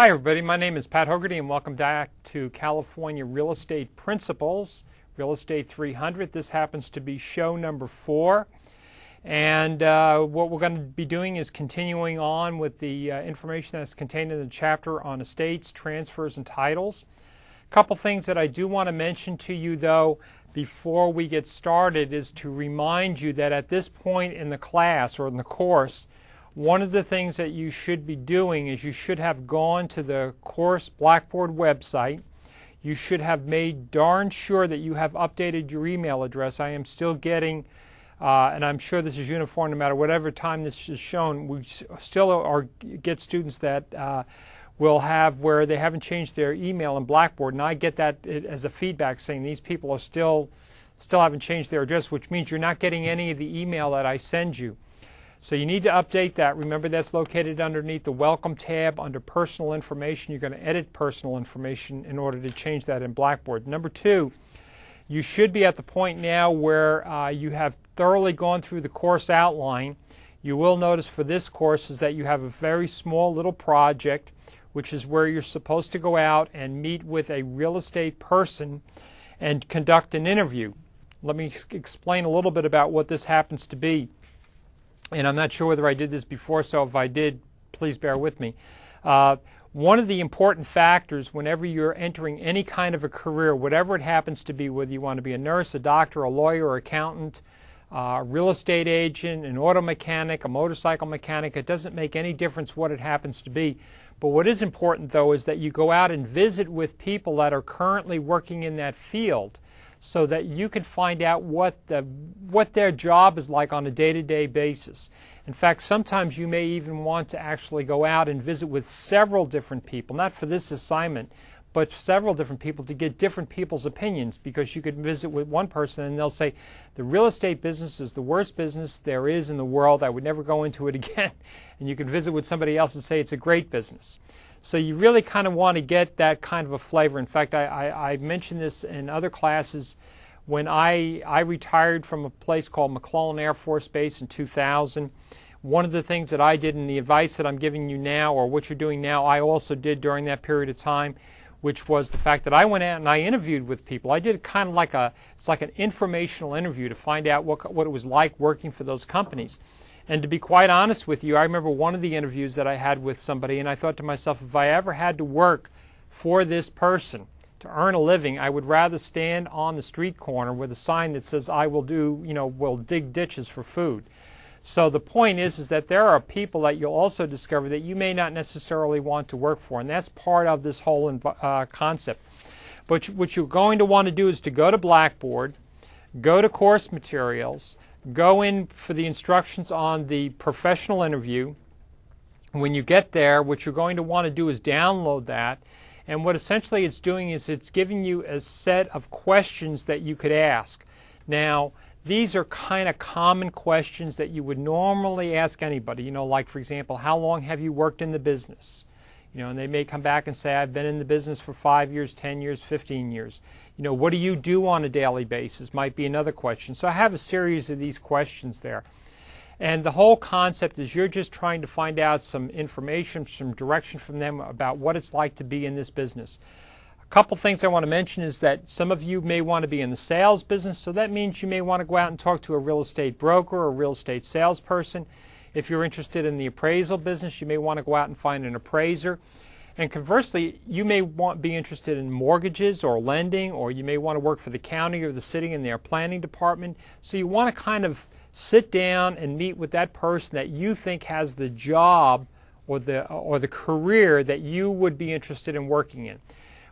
Hi everybody, my name is Pat Hogarty and welcome back to California Real Estate Principles, Real Estate 300. This happens to be show number 4. And what we're going to be doing is continuing on with the information that's contained in the chapter on estates, transfers, and titles. A couple things that I do want to mention to you though before we get started is to remind you that at this point in the class or in the course, one of the things that you should be doing is you should have gone to the course Blackboard website. You should have made darn sure that you have updated your email address. I am still getting, and I'm sure this is uniform no matter whatever time this is shown, we still get students that will have where they haven't changed their email in Blackboard, and I get that as a feedback saying these people are still haven't changed their address, which means you're not getting any of the email that I send you. So you need to update that. Remember, that's located underneath the Welcome tab under Personal Information. You're going to edit personal information in order to change that in Blackboard. Number 2, you should be at the point now where you have thoroughly gone through the course outline. You will notice for this course is that you have a very small little project, which is where you're supposed to go out and meet with a real estate person and conduct an interview. Let me explain a little bit about what this happens to be. And I'm not sure whether I did this before, so if I did, please bear with me. One of the important factors whenever you're entering any kind of a career, whatever it happens to be, whether you want to be a nurse, a doctor, a lawyer, or accountant, a real estate agent, an auto mechanic, a motorcycle mechanic, it doesn't make any difference what it happens to be. But what is important, though, is that you go out and visit with people that are currently working in that field, so that you can find out what their job is like on a day-to-day basis. In fact, sometimes you may even want to actually go out and visit with several different people, not for this assignment, but several different people to get different people's opinions, because you could visit with one person and they'll say, the real estate business is the worst business there is in the world. I would never go into it again. And you can visit with somebody else and say it's a great business. So you really kind of want to get that kind of a flavor. In fact, I mentioned this in other classes. When I retired from a place called McClellan Air Force Base in 2000, one of the things that I did, and the advice that I'm giving you now, or what you're doing now, I also did during that period of time, which was the fact that I went out and I interviewed with people. I did kind of like it's like an informational interview to find out what it was like working for those companies. And to be quite honest with you, I remember one of the interviews that I had with somebody, and I thought to myself, if I ever had to work for this person to earn a living, I would rather stand on the street corner with a sign that says, I will will dig ditches for food. So the point is that there are people that you'll also discover that you may not necessarily want to work for, and that's part of this whole concept. But what you're going to want to do is to go to Blackboard, go to course materials, go in for the instructions on the professional interview. When you get there, what you're going to want to do is download that. And what essentially it's doing is it's giving you a set of questions that you could ask. Now, these are kind of common questions that you would normally ask anybody. Like, for example, how long have you worked in the business? And they may come back and say, I've been in the business for 5 years, 10 years, 15 years. What do you do on a daily basis might be another question. So I have a series of these questions there. And the whole concept is you're just trying to find out some information, some direction from them about what it's like to be in this business. A couple things I want to mention is that some of you may want to be in the sales business, so that means you may want to go out and talk to a real estate broker or a real estate salesperson. If you're interested in the appraisal business, you may want to go out and find an appraiser. And conversely, you may be interested in mortgages or lending, or you may want to work for the county or the city in their planning department. So you want to kind of sit down and meet with that person that you think has the job or the career that you would be interested in working in.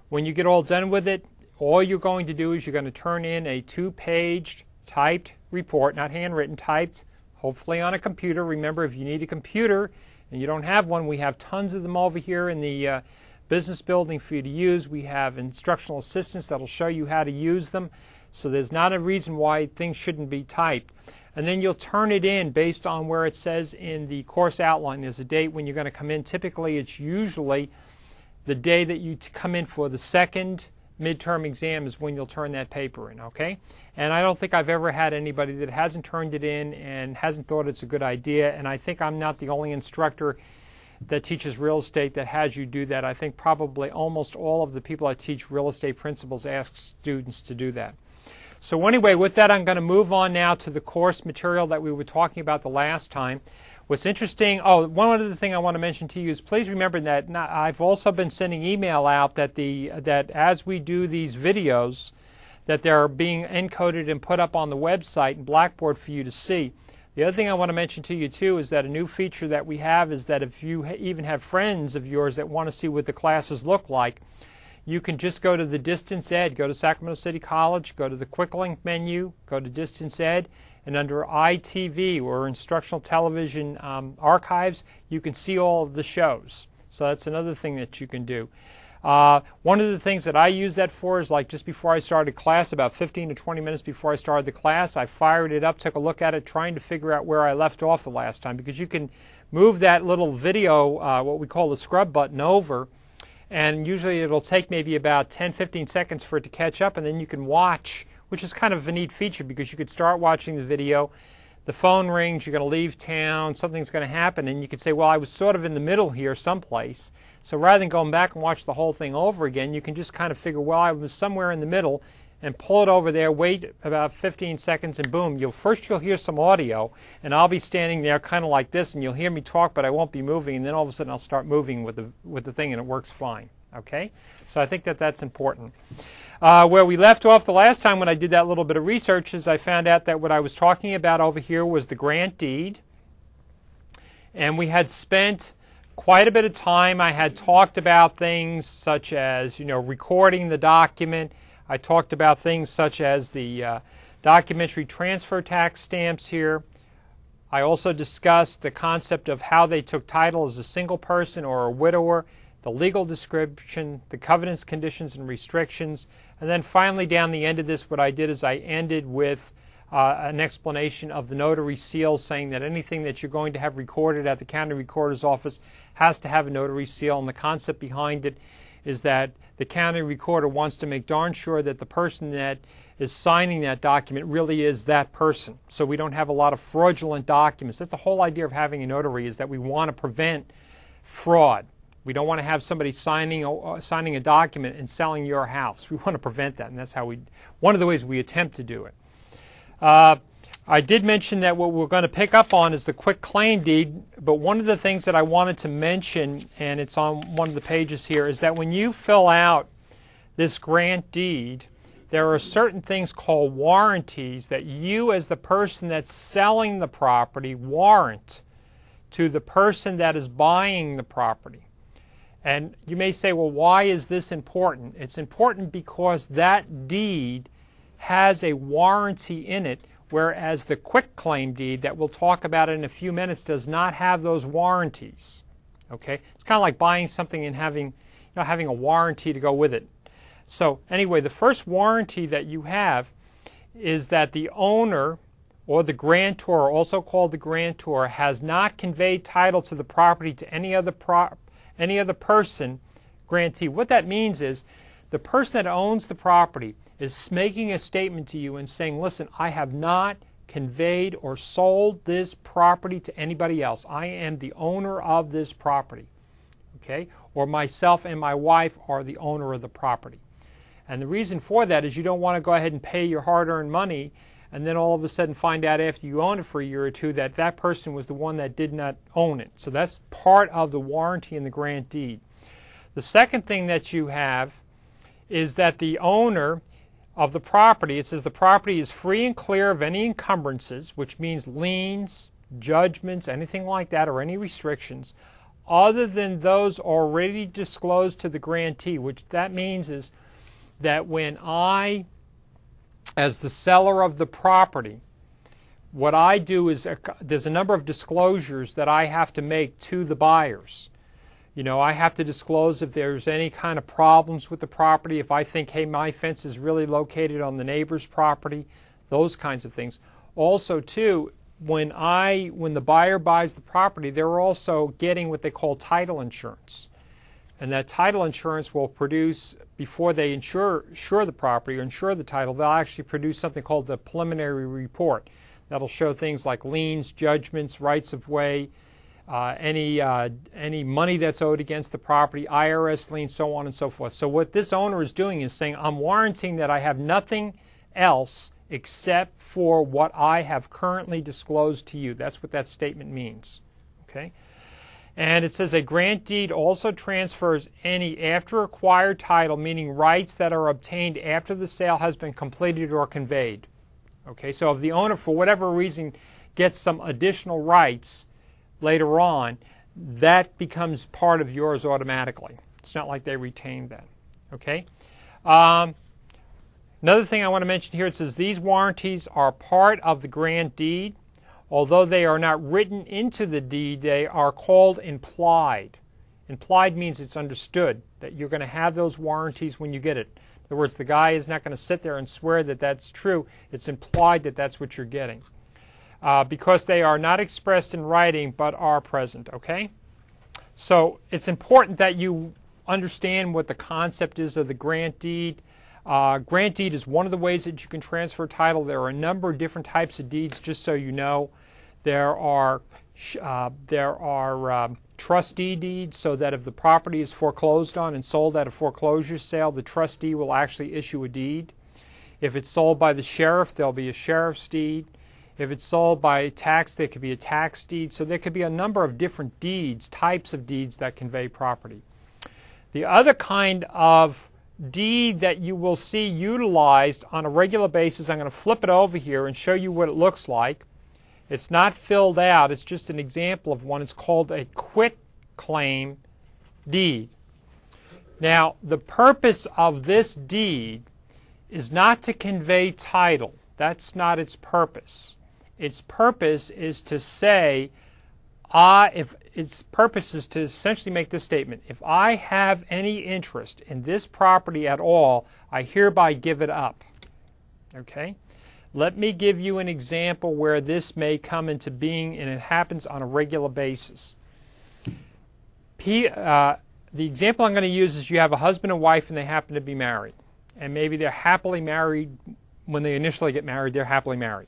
When you get all done with it, all you're going to do is you're going to turn in a 2-page typed report, not handwritten, typed, hopefully on a computer. Remember, if you need a computer and you don't have one, we have tons of them over here in the business building for you to use. We have instructional assistants that will show you how to use them. So there's not a reason why things shouldn't be typed. And then you'll turn it in based on where it says in the course outline. There's a date when you're going to come in. Typically, it's usually the day that you come in for the second midterm exam is when you'll turn that paper in, okay? And I don't think I've ever had anybody that hasn't turned it in and hasn't thought it's a good idea, and I think I'm not the only instructor that teaches real estate that has you do that. I think probably almost all of the people that teach real estate principles ask students to do that. So anyway, with that, I'm going to move on now to the course material that we were talking about the last time. What's interesting, one other thing I want to mention to you is please remember that I've also been sending email out that as we do these videos, that they're being encoded and put up on the website and Blackboard for you to see. The other thing I want to mention to you too is that a new feature that we have is that if you even have friends of yours that want to see what the classes look like, you can just go to the Distance Ed, go to Sacramento City College, go to the Quick Link menu, go to Distance Ed, and under ITV, or Instructional Television Archives, you can see all of the shows. So that's another thing that you can do. One of the things that I use that for is like just before I started class, about 15 to 20 minutes before I started the class, I fired it up, took a look at it, trying to figure out where I left off the last time, because you can move that little video, what we call the scrub button, over, and usually it'll take maybe about 10-15 seconds for it to catch up, and then you can watch, which is kind of a neat feature because you could start watching the video, the phone rings, you're going to leave town, something's going to happen, and you could say, well, I was sort of in the middle here someplace. So rather than going back and watch the whole thing over again, you can just kind of figure, well, I was somewhere in the middle, and pull it over there, wait about 15 seconds, and boom, you'll hear some audio, and I'll be standing there kind of like this, and you'll hear me talk, but I won't be moving, and then all of a sudden I'll start moving with the thing, and it works fine. Okay? So I think that that's important. Where we left off the last time when I did that little bit of research is I found out that what I was talking about over here was the grant deed. And we had spent quite a bit of time. I had talked about things such as, recording the document. I talked about things such as the documentary transfer tax stamps here. I also discussed the concept of how they took title as a single person or a widower, the legal description, the covenants, conditions, and restrictions. And then finally down the end of this, what I did is I ended with an explanation of the notary seal, saying that anything that you're going to have recorded at the county recorder's office has to have a notary seal. And the concept behind it is that the county recorder wants to make darn sure that the person that is signing that document really is that person. So we don't have a lot of fraudulent documents. That's the whole idea of having a notary, is that we want to prevent fraud. We don't want to have somebody signing a document and selling your house. We want to prevent that, and that's how one of the ways we attempt to do it. I did mention that what we're going to pick up on is the quick claim deed, but one of the things that I wanted to mention, and it's on one of the pages here, is that when you fill out this grant deed, there are certain things called warranties that you, as the person that's selling the property, warrant to the person that is buying the property. And you may say, well, why is this important? It's important because that deed has a warranty in it, whereas the quitclaim deed that we'll talk about in a few minutes does not have those warranties. Okay? It's kind of like buying something and having a warranty to go with it. So anyway, the first warranty that you have is that the owner or the grantor, also called the grantor, has not conveyed title to the property to any other person, grantee. What that means is the person that owns the property is making a statement to you and saying, listen, I have not conveyed or sold this property to anybody else. I am the owner of this property. Okay? Or myself and my wife are the owner of the property. And the reason for that is you don't want to go ahead and pay your hard-earned money and then all of a sudden find out after you own it for a year or two that that person was the one that did not own it. So that's part of the warranty in the grant deed. The second thing that you have is that the owner of the property, it says the property is free and clear of any encumbrances, which means liens, judgments, anything like that, or any restrictions, other than those already disclosed to the grantee, which that means is that when I, as the seller of the property, what I do is there's a number of disclosures that I have to make to the buyers. I have to disclose if there's any kind of problems with the property, if I think, hey, my fence is really located on the neighbor's property, those kinds of things. Also, too, when the buyer buys the property, they're also getting what they call title insurance. And that title insurance will produce, before they insure the property or insure the title, they'll actually produce something called the preliminary report. That'll show things like liens, judgments, rights of way, any money that's owed against the property, IRS lien, so on and so forth. So what this owner is doing is saying, I'm warranting that I have nothing else except for what I have currently disclosed to you. That's what that statement means. Okay? And it says a grant deed also transfers any after acquired title, meaning rights that are obtained after the sale has been completed or conveyed. Okay, so if the owner, for whatever reason, gets some additional rights later on, that becomes part of yours automatically. It's not like they retained that. Okay. Another thing I want to mention here, it says these warranties are part of the grant deed. Although they are not written into the deed, they are called implied. Implied means it's understood that you're going to have those warranties when you get it. In other words, the guy is not going to sit there and swear that that's true. It's implied that that's what you're getting. Because they are not expressed in writing but are present. Okay? So it's important that you understand what the concept is of the grant deed. Grant deed is one of the ways that you can transfer title. There are a number of different types of deeds, just so you know. There are trustee deeds, so that if the property is foreclosed on and sold at a foreclosure sale, the trustee will actually issue a deed. If it's sold by the sheriff, there'll be a sheriff's deed. If it's sold by tax, there could be a tax deed. So there could be a number of different deeds, types of deeds that convey property. The other kind of deed that you will see utilized on a regular basis, I'm going to flip it over here and show you what it looks like. It's not filled out. It's just an example of one. It's called a quitclaim deed. Now, the purpose of this deed is not to convey title. That's not its purpose. Its purpose is to say, its purpose is to essentially make this statement. If I have any interest in this property at all, I hereby give it up. Okay? Let me give you an example where this may come into being, and it happens on a regular basis. The example I'm going to use is you have a husband and wife and they happen to be married. And maybe they're happily married. When they initially get married, they're happily married.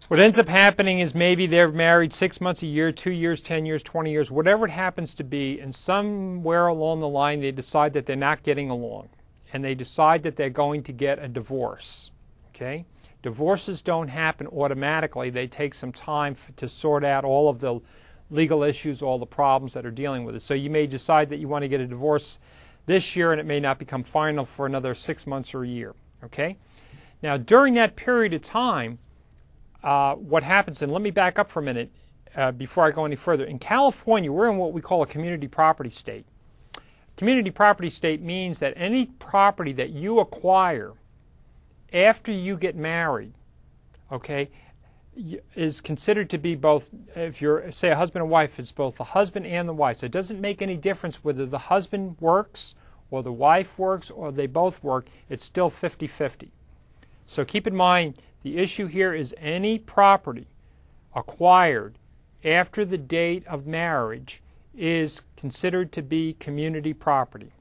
What ends up happening is maybe they're married 6 months, a year, 2 years, 10 years, 20 years, whatever it happens to be, and somewhere along the line they decide that they're not getting along. And they decide that they're going to get a divorce. Okay? Divorces don't happen automatically. They take some time to sort out all of the legal issues, all the problems that are dealing with it. So you may decide that you want to get a divorce this year and it may not become final for another 6 months or a year. Okay? Now, during that period of time, what happens, and let me back up for a minute before I go any further. In California, we're in what we call a community property state. Community property state means that any property that you acquire after you get married, okay, is considered to be both, if you're, say, a husband and wife, it's both the husband and the wife. So it doesn't make any difference whether the husband works or the wife works or they both work. It's still 50-50. So keep in mind, the issue here is any property acquired after the date of marriage is considered to be community property.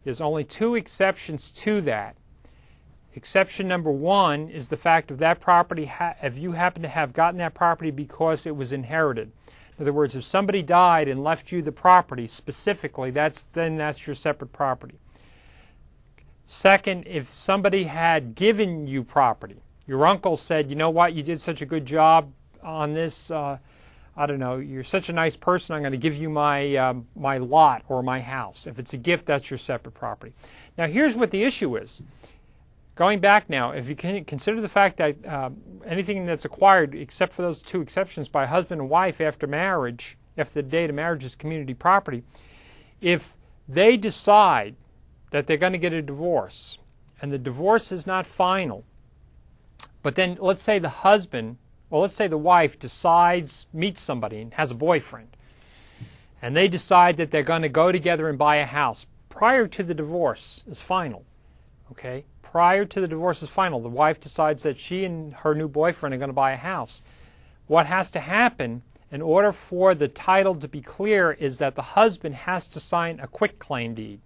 There's only two exceptions to that. Exception number one is the fact of that property, if you happen to have gotten that property because it was inherited. In other words, if somebody died and left you the property specifically, then that's your separate property. Second, if somebody had given you property, your uncle said, you know what, you did such a good job on this, I don't know, you're such a nice person, I'm going to give you my lot or my house. If it's a gift, that's your separate property. Now here's what the issue is. Going back now, if you can consider the fact that anything that's acquired, except for those two exceptions, by husband and wife after marriage, after the date of marriage is community property, if they decide that they're going to get a divorce, and the divorce is not final, but then let's say the husband, well, let's say the wife meets somebody and has a boyfriend, and they decide that they're going to go together and buy a house prior to the divorce is final, okay? Prior to the divorce is final, the wife decides that she and her new boyfriend are going to buy a house. What has to happen in order for the title to be clear is that the husband has to sign a quitclaim deed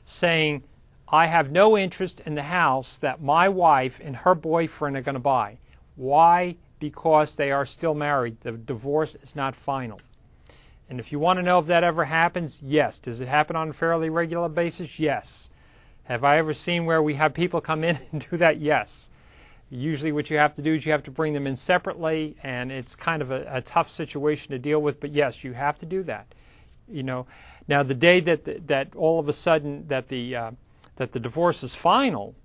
saying, I have no interest in the house that my wife and her boyfriend are going to buy. Why? because they are still married. The divorce is not final. And if you want to know if that ever happens, yes. Does it happen on a fairly regular basis? Yes. Have I ever seen where we have people come in and do that? Yes. Usually what you have to do is you have to bring them in separately, and it's kind of a tough situation to deal with, but yes, you have to do that. You know, now the day that all of a sudden that the divorce is final,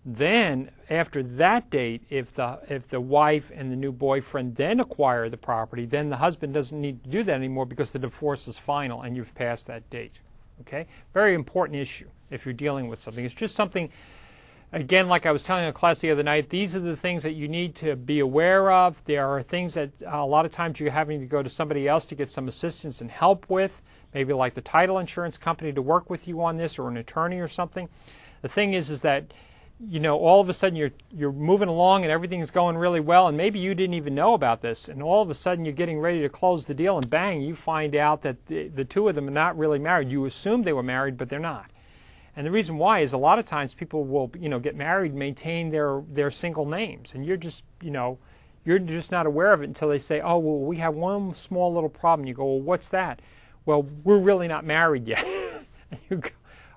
then after that date, if the wife and the new boyfriend then acquire the property, then the husband doesn't need to do that anymore because the divorce is final and you've passed that date. Okay? Very important issue if you're dealing with something. It's just something, again, like I was telling a class the other night, these are the things that you need to be aware of. There are things that a lot of times you're having to go to somebody else to get some assistance and help with, maybe like the title insurance company to work with you on this, or an attorney or something. The thing is that, you know, all of a sudden you're moving along and everything's going really well, and maybe you didn't even know about this, and all of a sudden you're getting ready to close the deal, and bang, you find out that the two of them are not really married. You assumed they were married, but they're not. And the reason why is a lot of times people will, you know, get married, maintain their single names, and you're just, you know, you're just not aware of it until they say, oh, well, we have one small little problem. You go, well, what's that? Well, we're really not married yet. And you go,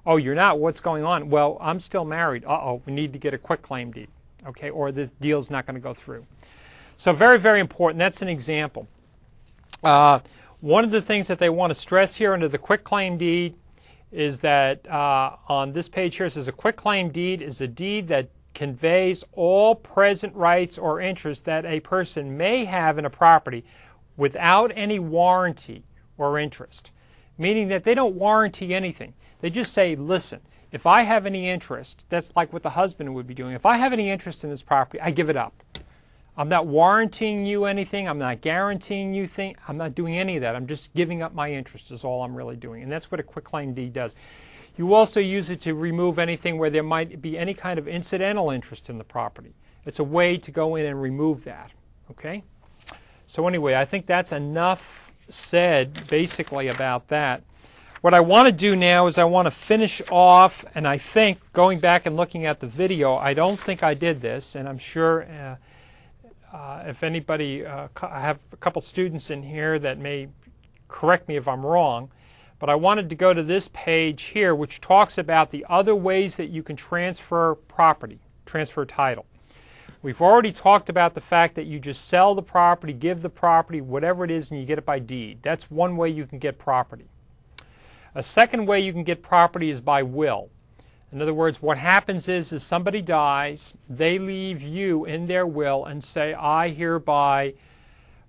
oh, you're not? What's going on? Well, I'm still married. Uh-oh, we need to get a quitclaim deed, okay, or this deal's not going to go through. So very, very important. That's an example. One of the things that they want to stress here under the quitclaim deed is that on this page here it says a quitclaim deed is a deed that conveys all present rights or interests that a person may have in a property without any warranty or interest, meaning that they don't warranty anything. They just say, listen, if I have any interest, that's like what the husband would be doing. If I have any interest in this property, I give it up. I'm not warranting you anything. I'm not guaranteeing you things. I'm not doing any of that. I'm just giving up my interest is all I'm really doing. And that's what a quitclaim deed does. You also use it to remove anything where there might be any kind of incidental interest in the property. It's a way to go in and remove that. Okay? So anyway, I think that's enough said basically about that. What I want to do now is I want to finish off, and I think, going back and looking at the video, I don't think I did this, and I'm sure if anybody, I have a couple students in here that may correct me if I'm wrong, but I wanted to go to this page here which talks about the other ways that you can transfer property, transfer title. We've already talked about the fact that you just sell the property, give the property, whatever it is, and you get it by deed. That's one way you can get property. A second way you can get property is by will. In other words, what happens is somebody dies, they leave you in their will and say, I hereby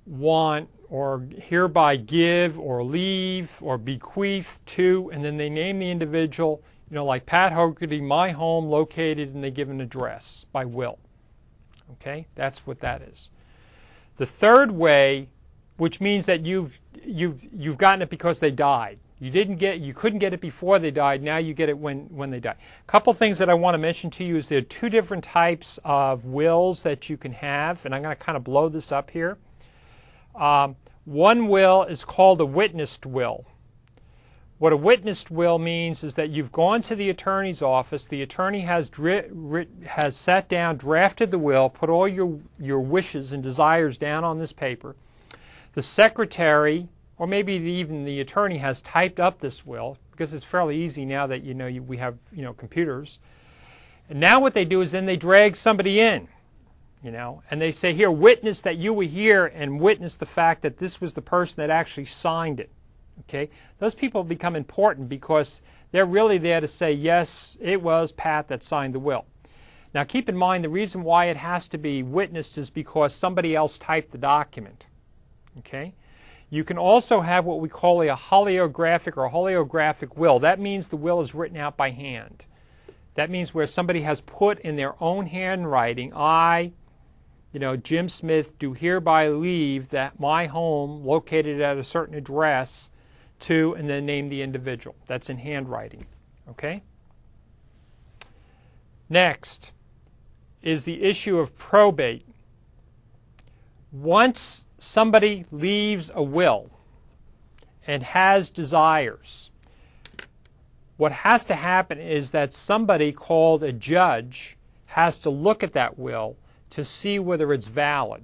want or hereby give or leave or bequeath to, and then they name the individual, you know, like Pat Hogarty, my home located, and they give an address by will. Okay, that's what that is. The third way, which means that you've gotten it because they died. You couldn't get it before they died. Now you get it when they die. A couple things that I want to mention to you is there are two different types of wills that you can have, and I'm going to kind of blow this up here. One will is called a witnessed will. What a witnessed will means is that you've gone to the attorney's office. The attorney has sat down, drafted the will, put all your wishes and desires down on this paper. The secretary, or maybe even the attorney, has typed up this will, because it's fairly easy now that we have computers. And now what they do is then they drag somebody in, and they say, here, witness that you were here and witness the fact that this was the person that actually signed it. Okay, those people become important because they're really there to say, yes, it was Pat that signed the will. Now keep in mind the reason why it has to be witnessed is because somebody else typed the document. Okay. You can also have what we call a holiographic will. That means the will is written out by hand. That means where somebody has put in their own handwriting, I, Jim Smith, do hereby leave that my home located at a certain address to, and then name the individual. That's in handwriting. Okay? Next is the issue of probate. Once somebody leaves a will and has desires, what has to happen is that somebody called a judge has to look at that will to see whether it's valid.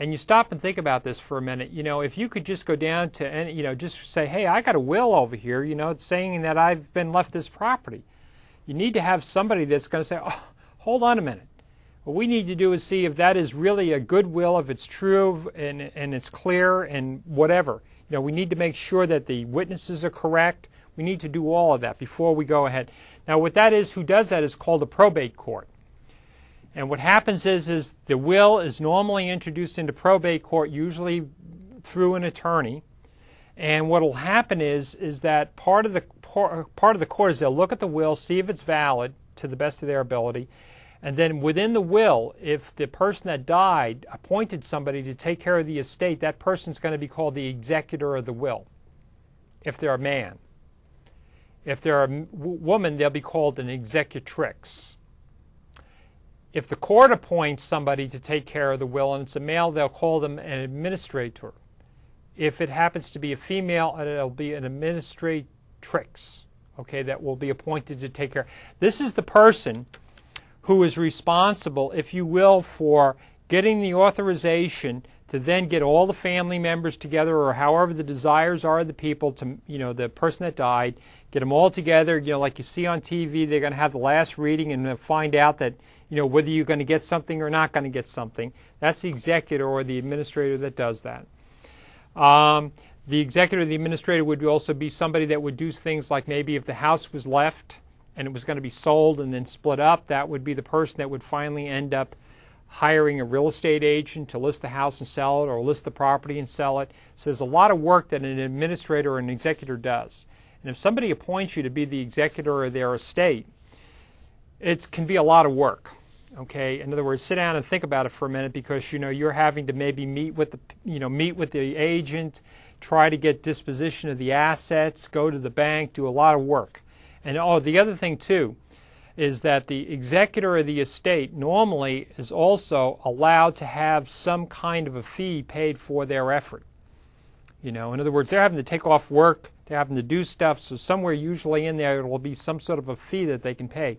And you stop and think about this for a minute. If you could just go down to any, just say, hey, I got a will over here, it's saying that I've been left this property. You need to have somebody that's going to say, oh, hold on a minute. What we need to do is see if that is really a good will, if it's true and it's clear and whatever. We need to make sure that the witnesses are correct. We need to do all of that before we go ahead. Now, what that is, who does that is called a probate court. And what happens is the will is normally introduced into probate court, usually through an attorney. And what will happen is that part of the court is they'll look at the will, see if it's valid to the best of their ability. And then within the will, if the person that died appointed somebody to take care of the estate, that person's going to be called the executor of the will, if they're a man. If they're a woman, they'll be called an executrix. If the court appoints somebody to take care of the will and it's a male, they'll call them an administrator. If it happens to be a female, it'll be an administratrix, okay, that will be appointed to take care. This is the person who is responsible, if you will, for getting the authorization to then get all the family members together, or however the desires are of the people, to, the person that died, get them all together, like you see on TV, they're going to have the last reading and find out that, whether you're going to get something or not going to get something. That's the executor or the administrator that does that. The executor or the administrator would also be somebody that would do things like, maybe if the house was left and it was going to be sold and then split up, that would be the person that would finally end up hiring a real estate agent to list the house and sell it, or list the property and sell it. So there's a lot of work that an administrator or an executor does. And if somebody appoints you to be the executor of their estate, it can be a lot of work. Okay, in other words, sit down and think about it for a minute, because you're having to maybe meet with the agent, try to get disposition of the assets, go to the bank, do a lot of work. And the other thing too is that the executor of the estate normally is also allowed to have some kind of a fee paid for their effort. In other words, they're having to take off work, they're having to do stuff, so somewhere usually in there will be some sort of a fee that they can pay.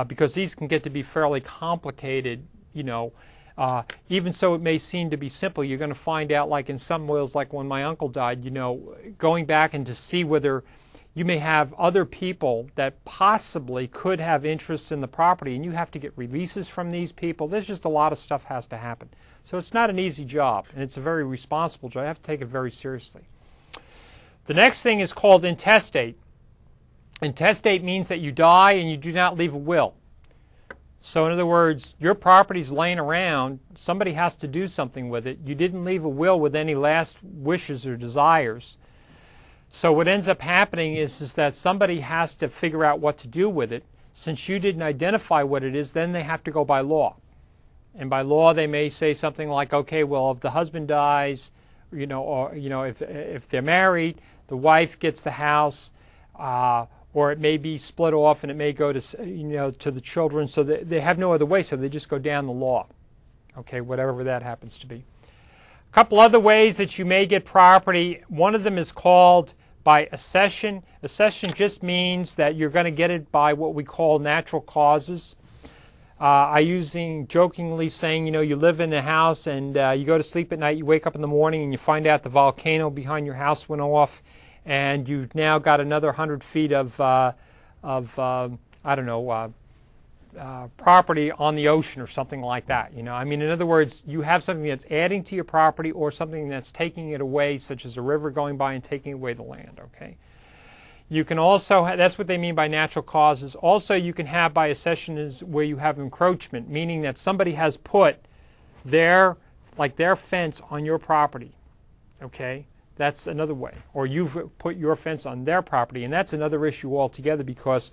Because these can get to be fairly complicated, even so it may seem to be simple. You're going to find out, like in some wills, like when my uncle died, going back and to see whether you may have other people that possibly could have interests in the property, and you have to get releases from these people. There's just a lot of stuff has to happen. So it's not an easy job, and it's a very responsible job. You have to take it very seriously. The next thing is called intestate. Intestate means that you die and you do not leave a will. So in other words, your property's laying around, somebody has to do something with it. You didn't leave a will with any last wishes or desires. So what ends up happening is that somebody has to figure out what to do with it. Since you didn't identify what it is, then they have to go by law. And by law they may say something like, okay, well, if the husband dies, if they're married, the wife gets the house, or it may be split off and it may go to to the children, so they have no other way, so they just go down the law. Okay, whatever that happens to be. A couple other ways that you may get property. One of them is called by accession. Accession just means that you're going to get it by what we call natural causes. I using jokingly saying, you live in a house and you go to sleep at night, you wake up in the morning and you find out the volcano behind your house went off, and you've now got another 100 feet of property on the ocean or something like that. In other words, you have something that's adding to your property or something that's taking it away, such as a river going by and taking away the land. Okay. You can also, that's what they mean by natural causes. Also, you can have by accession is where you have encroachment, meaning that somebody has put their fence on your property. Okay. That's another way. Or you've put your fence on their property, and that's another issue altogether, because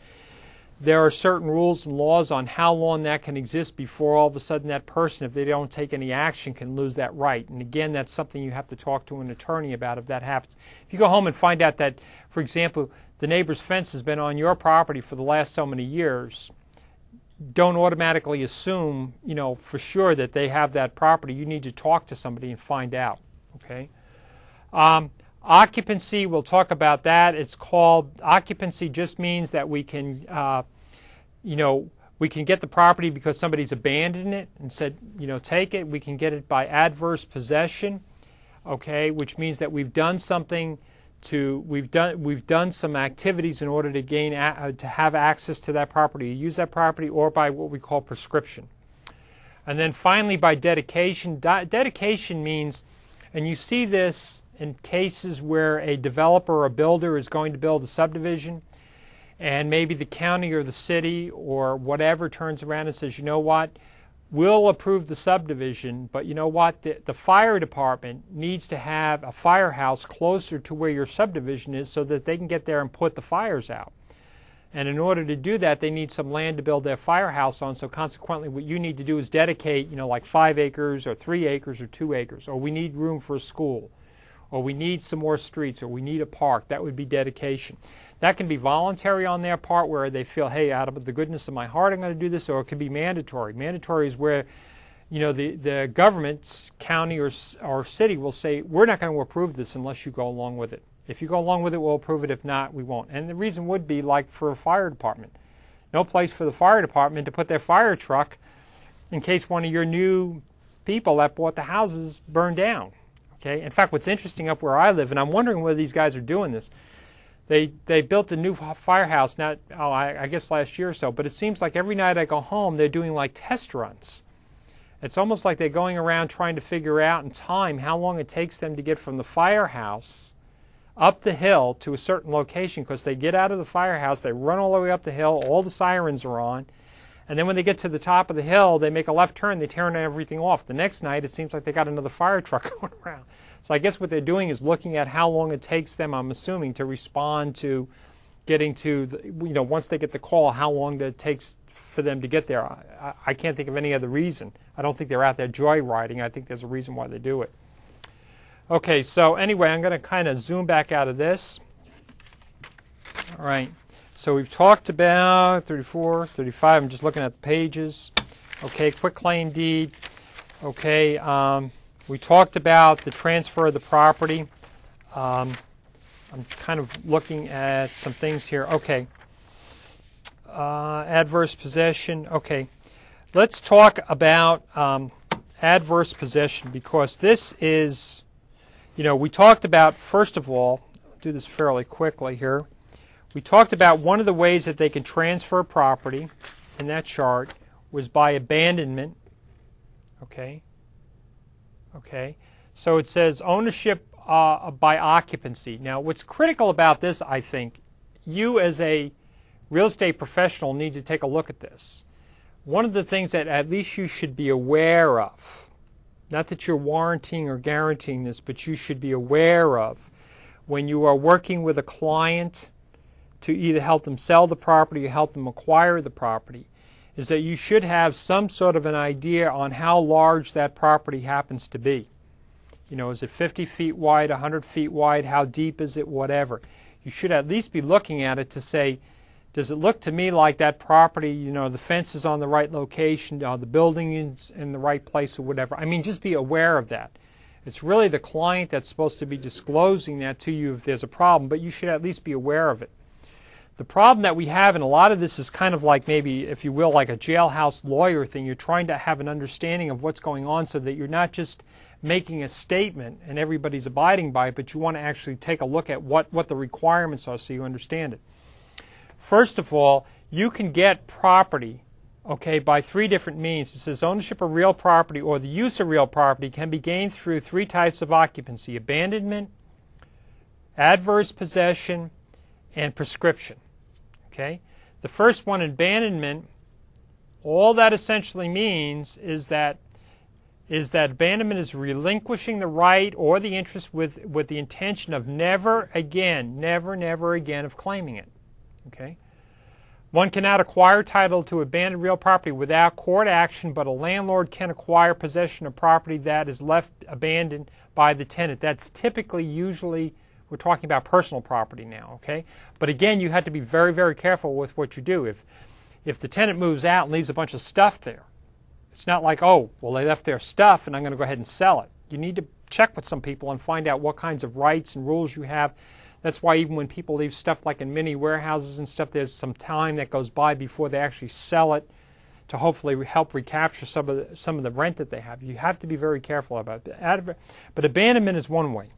there are certain rules and laws on how long that can exist before all of a sudden that person, if they don't take any action, can lose that right. And again, that's something you have to talk to an attorney about if that happens. If you go home and find out that, for example, the neighbor's fence has been on your property for the last so many years, don't automatically assume, for sure that they have that property. You need to talk to somebody and find out. Okay. Occupancy, we'll talk about that. It's called, occupancy just means that we can, We can get the property because somebody's abandoned it and said, take it. We can get it by adverse possession, okay, which means that we've done something we've done some activities in order to gain to have access to that property, use that property, or by what we call prescription. And then finally, by dedication. Dedication means, and you see this in cases where a developer or a builder is going to build a subdivision, and maybe the county or the city or whatever turns around and says, you know what, we'll approve the subdivision, but you know what, the fire department needs to have a firehouse closer to where your subdivision is so that they can get there and put the fires out. And in order to do that, they need some land to build their firehouse on, so consequently what you need to do is dedicate, like 5 acres or 3 acres or 2 acres, or we need room for a school, or we need some more streets, or we need a park. That would be dedication. That can be voluntary on their part where they feel, hey, out of the goodness of my heart I'm going to do this, or it can be mandatory. Mandatory is where the government, county or city will say, we're not going to approve this unless you go along with it. If you go along with it, we'll approve it. If not, we won't. And the reason would be like for a fire department. No place for the fire department to put their fire truck in case one of your new people that bought the houses burned down. Okay. In fact, what's interesting up where I live, and I'm wondering whether these guys are doing this, they built a new firehouse, I guess last year or so, but it seems like every night I go home, they're doing like test runs. It's almost like they're going around trying to figure out in time how long it takes them to get from the firehouse up the hill to a certain location, because they get out of the firehouse, they run all the way up the hill, all the sirens are on, and then when they get to the top of the hill, they make a left turn, they turn everything off. The next night, it seems like they got another fire truck going around. So I guess what they're doing is looking at how long it takes them, I'm assuming, to respond to getting to, once they get the call, how long it takes for them to get there. I can't think of any other reason. I don't think they're out there joyriding. I think there's a reason why they do it. Okay, so anyway, I'm going to kind of zoom back out of this. All right, so we've talked about 34, 35. I'm just looking at the pages. Okay, quitclaim deed. Okay, we talked about the transfer of the property. I'm kind of looking at some things here. Okay, adverse possession. Okay, let's talk about adverse possession, because this is, we talked about, first of all, I'll do this fairly quickly here. We talked about one of the ways that they can transfer property in that chart was by abandonment. Okay. Okay. So it says ownership by occupancy. Now, what's critical about this, I think, you as a real estate professional need to take a look at this. One of the things that at least you should be aware of, not that you're warranting or guaranteeing this, but you should be aware of when you are working with a client to either help them sell the property or help them acquire the property, is that you should have some sort of an idea on how large that property happens to be. Is it 50 feet wide, 100 feet wide, how deep is it, whatever. You should at least be looking at it to say, does it look to me like that property, the fence is on the right location, the building is in the right place or whatever? I mean, just be aware of that. It's really the client that's supposed to be disclosing that to you if there's a problem, but you should at least be aware of it. The problem that we have, and a lot of this is kind of like maybe, if you will, like a jailhouse lawyer thing. You're trying to have an understanding of what's going on so that you're not just making a statement and everybody's abiding by it, but you want to actually take a look at what the requirements are so you understand it. First of all, you can get property, okay, by 3 different means. It says ownership of real property or the use of real property can be gained through 3 types of occupancy: abandonment, adverse possession, and prescription. Okay? The first one, abandonment, all that essentially means is that abandonment is relinquishing the right or the interest with the intention of never again of claiming it. Okay? One cannot acquire title to abandoned real property without court action, but a landlord can acquire possession of property that is left abandoned by the tenant. That's typically, usually, we're talking about personal property now, okay? But again, you have to be very, very careful with what you do. If the tenant moves out and leaves a bunch of stuff there, it's not like, oh, well, they left their stuff and I'm going to go ahead and sell it. You need to check with some people and find out what kinds of rights and rules you have. That's why even when people leave stuff like in mini warehouses and stuff, there's some time that goes by before they actually sell it to hopefully help recapture some of the rent that they have. You have to be very careful about that. But abandonment is one way.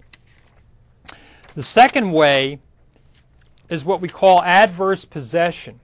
The second way is what we call adverse possession.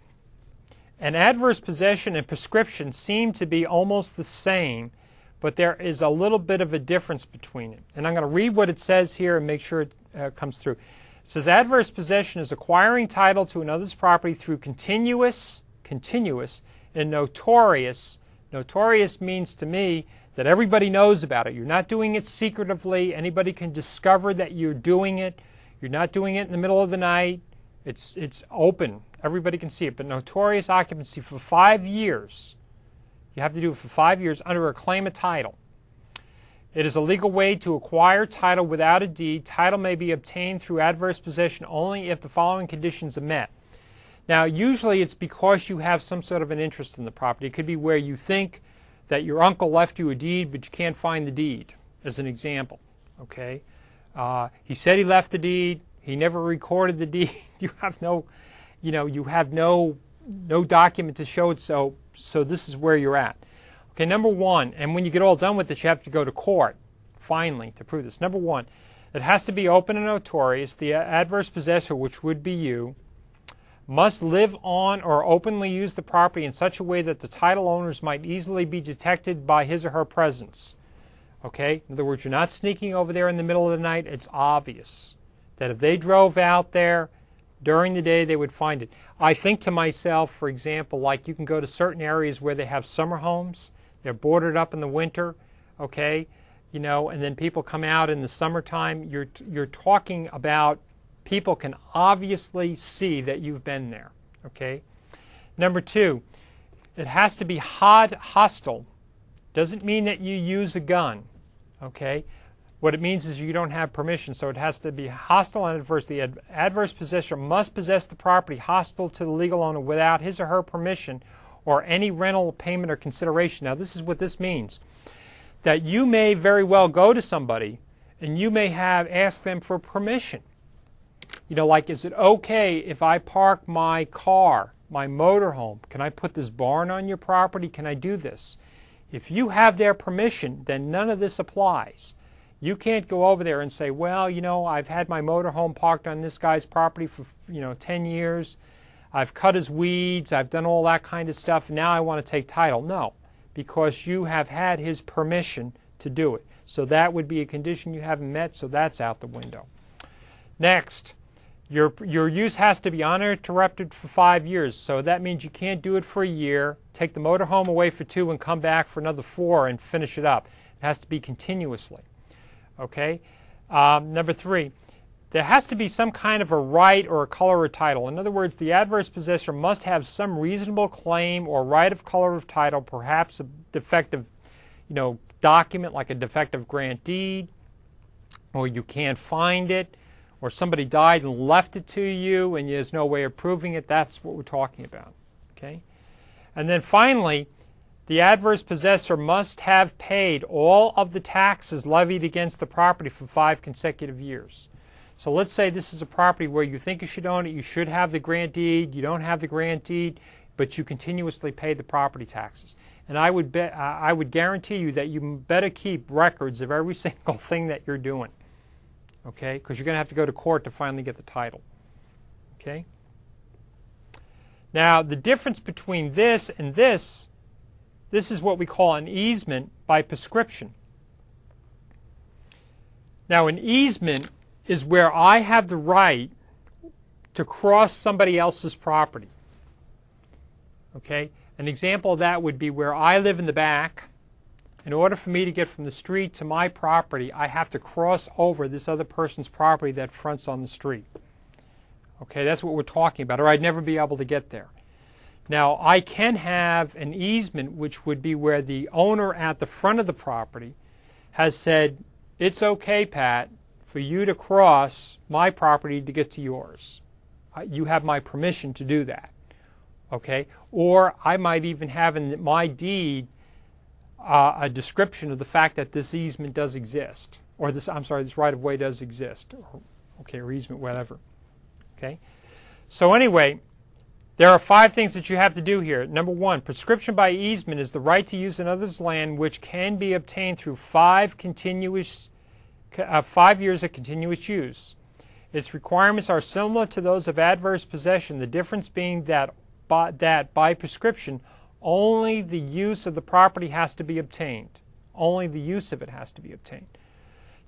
And adverse possession and prescription seem to be almost the same, but there is a little bit of a difference between it. And I'm going to read what it says here and make sure it comes through. It says, adverse possession is acquiring title to another's property through continuous, and notorious. Notorious means to me that everybody knows about it. You're not doing it secretively. Anybody can discover that you're doing it. You're not doing it in the middle of the night. It's open. Everybody can see it. But notorious occupancy for 5 years. You have to do it for 5 years under a claim of title. It is a legal way to acquire title without a deed. Title may be obtained through adverse possession only if the following conditions are met. Now, usually it's because you have some sort of an interest in the property. It could be where you think that your uncle left you a deed, but you can't find the deed, as an example. Okay, he said he left the deed. He never recorded the deed. You have no document to show it. So this is where you're at. Okay, number one, and when you get all done with this, you have to go to court, finally, to prove this. Number one, it has to be open and notorious. The adverse possessor, which would be you, must live on or openly use the property in such a way that the title owners might easily be detected by his or her presence. Okay? In other words, you're not sneaking over there in the middle of the night. It's obvious that if they drove out there during the day, they would find it. I think to myself, for example, like you can go to certain areas where they have summer homes. They're boarded up in the winter, okay, and then people come out in the summertime. You're talking about people can obviously see that you've been there, okay. Number two, it has to be hostile. Doesn't mean that you use a gun, okay. What it means is you don't have permission, so it has to be hostile and adverse. The adverse possessor must possess the property hostile to the legal owner without his or her permission or any rental payment or consideration. Now, this is what this means. That you may very well go to somebody and you may ask them for permission. Like, is it okay if I park my car, my motorhome? Can I put this barn on your property? Can I do this? If you have their permission, then none of this applies. You can't go over there and say, well, I've had my motorhome parked on this guy's property for, 10 years. I've cut his weeds, I've done all that kind of stuff, now I want to take title. No, because you have had his permission to do it. So that would be a condition you haven't met, so that's out the window. Next, your use has to be uninterrupted for 5 years. So that means you can't do it for a year, take the motorhome away for 2 and come back for another 4 and finish it up. It has to be continuously. Okay? Number 3. There has to be some kind of a right or a color of title. In other words, the adverse possessor must have some reasonable claim or right of color of title, perhaps a defective, document like a defective grant deed, or you can't find it, or somebody died and left it to you and there's no way of proving it. That's what we're talking about. Okay? And then finally, the adverse possessor must have paid all of the taxes levied against the property for 5 consecutive years. So let's say this is a property where you think you should own it, you should have the grant deed, you don't have the grant deed, but you continuously pay the property taxes. And I would guarantee you that you better keep records of every single thing that you're doing, okay? Because you're going to have to go to court to finally get the title, okay? Now, the difference between this and this is what we call an easement by prescription. Now, an easement is where I have the right to cross somebody else's property. Okay? An example of that would be where I live in the back. In order for me to get from the street to my property, I have to cross over this other person's property that fronts on the street. Okay, that's what we're talking about, or I'd never be able to get there. Now, I can have an easement, which would be where the owner at the front of the property has said, it's okay, Pat, for you to cross my property to get to yours. You have my permission to do that. Okay? Or I might even have in my deed a description of the fact that this easement does exist. Or this right-of-way does exist. Or easement, whatever. Okay? So anyway, There are 5 things that you have to do here. Number 1, prescription by easement is the right to use another's land which can be obtained through 5 years of continuous use. Its requirements are similar to those of adverse possession, the difference being that by prescription, only the use of the property has to be obtained. Only the use of it has to be obtained.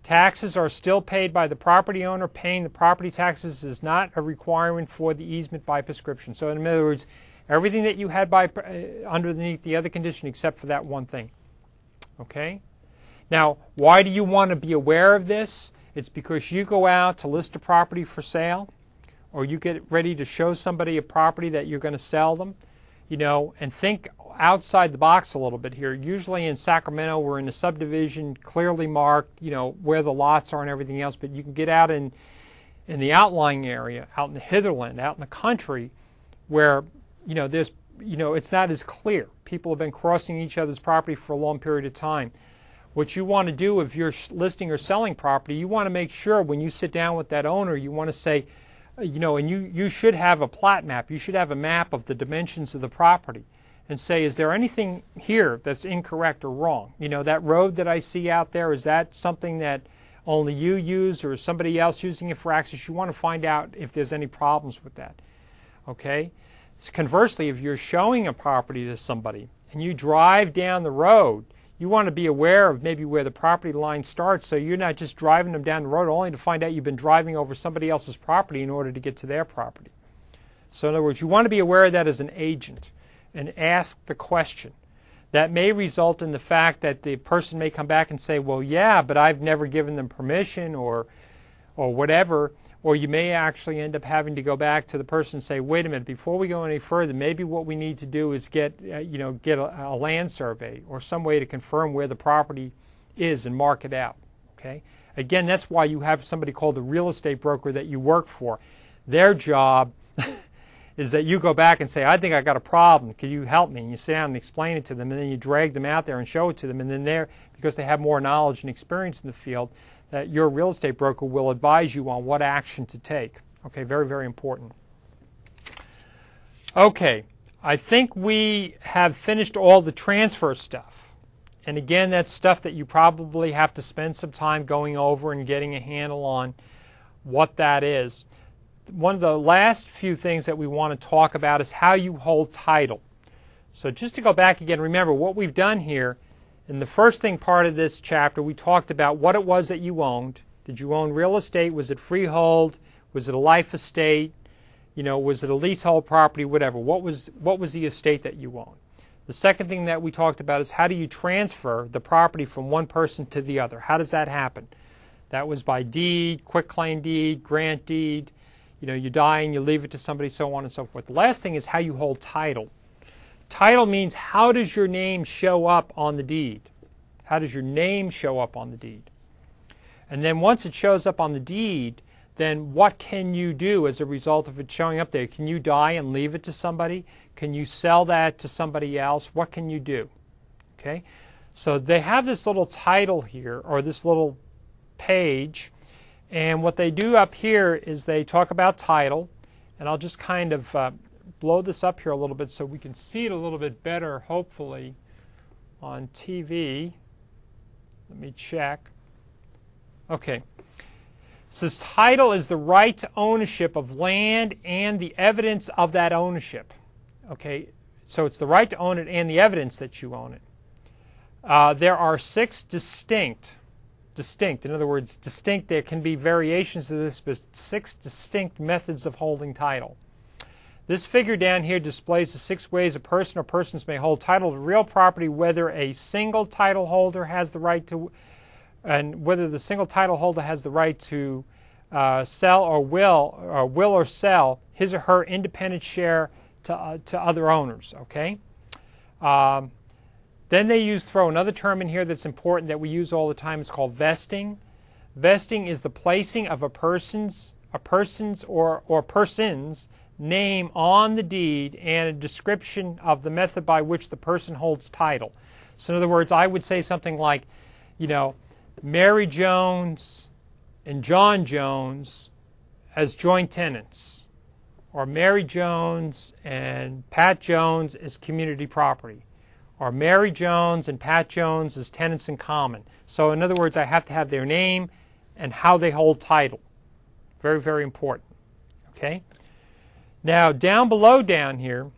Taxes are still paid by the property owner. Paying the property taxes is not a requirement for the easement by prescription. So in other words, everything that you had by underneath the other condition except for that one thing. Okay? Now, why do you want to be aware of this? It's because you go out to list a property for sale, or you get ready to show somebody a property that you're going to sell them, and think outside the box a little bit here. Usually in Sacramento, we're in a subdivision clearly marked, where the lots are and everything else, but you can get out in the outlying area, out in the hitherland, out in the country, where, there's, it's not as clear. People have been crossing each other's property for a long period of time. What you want to do if you're listing or selling property, you want to make sure when you sit down with that owner, you want to say, and you should have a plat map. You should have a map of the dimensions of the property and say, is there anything here that's incorrect or wrong? That road that I see out there, is that something that only you use or is somebody else using it for access? You want to find out if there's any problems with that. Okay? So conversely, if you're showing a property to somebody and you drive down the road, you want to be aware of maybe where the property line starts, so you're not just driving them down the road only to find out you've been driving over somebody else's property in order to get to their property. So in other words, you want to be aware of that as an agent and ask the question. That may result in the fact that the person may come back and say, well, yeah, but I've never given them permission or whatever. Or you may actually end up having to go back to the person and say, wait a minute, before we go any further, maybe what we need to do is get a land survey or some way to confirm where the property is and mark it out. Okay? Again, that's why you have somebody called a real estate broker that you work for. Their job is that you go back and say, I think I got a problem. Can you help me? And you sit down and explain it to them, and then you drag them out there and show it to them. And then because they have more knowledge and experience in the field, that your real estate broker will advise you on what action to take. Okay, very, very important. Okay, I think we have finished all the transfer stuff. And again, that's stuff that you probably have to spend some time going over and getting a handle on what that is. One of the last few things that we want to talk about is how you hold title. So just to go back again, remember what we've done here. In the first part of this chapter, we talked about what it was that you owned. Did you own real estate? Was it freehold? Was it a life estate? Was it a leasehold property? Whatever. What was the estate that you owned? The second thing that we talked about is how do you transfer the property from one person to the other? How does that happen? That was by deed, quitclaim deed, grant deed. You die and you leave it to somebody, so on and so forth. The last thing is how you hold title. Title means how does your name show up on the deed? How does your name show up on the deed? And then once it shows up on the deed, then what can you do as a result of it showing up there? Can you die and leave it to somebody? Can you sell that to somebody else? What can you do? Okay? So they have this little title here, or this little page, and what they do up here is they talk about title, and I'll just kind of blow this up here a little bit so we can see it a little bit better, hopefully, on TV. Let me check. Okay. It says title is the right to ownership of land and the evidence of that ownership. Okay, so it's the right to own it and the evidence that you own it. There are 6 distinct, in other words, distinct, there can be variations of this, but 6 distinct methods of holding title. This figure down here displays the 6 ways a person or persons may hold title to real property, whether a single title holder has the right to, and whether the single title holder has the right to sell or will or sell his or her independent share to other owners. Okay. Then they throw another term in here that's important that we use all the time. It's called vesting. Vesting is the placing of a person's or persons name on the deed and a description of the method by which the person holds title. So in other words, I would say something like, Mary Jones and John Jones as joint tenants. or Mary Jones and Pat Jones is community property, or Mary Jones and Pat Jones is tenants in common. So in other words, I have to have their name and how they hold title. Very, very important. Okay? Now, down below down here,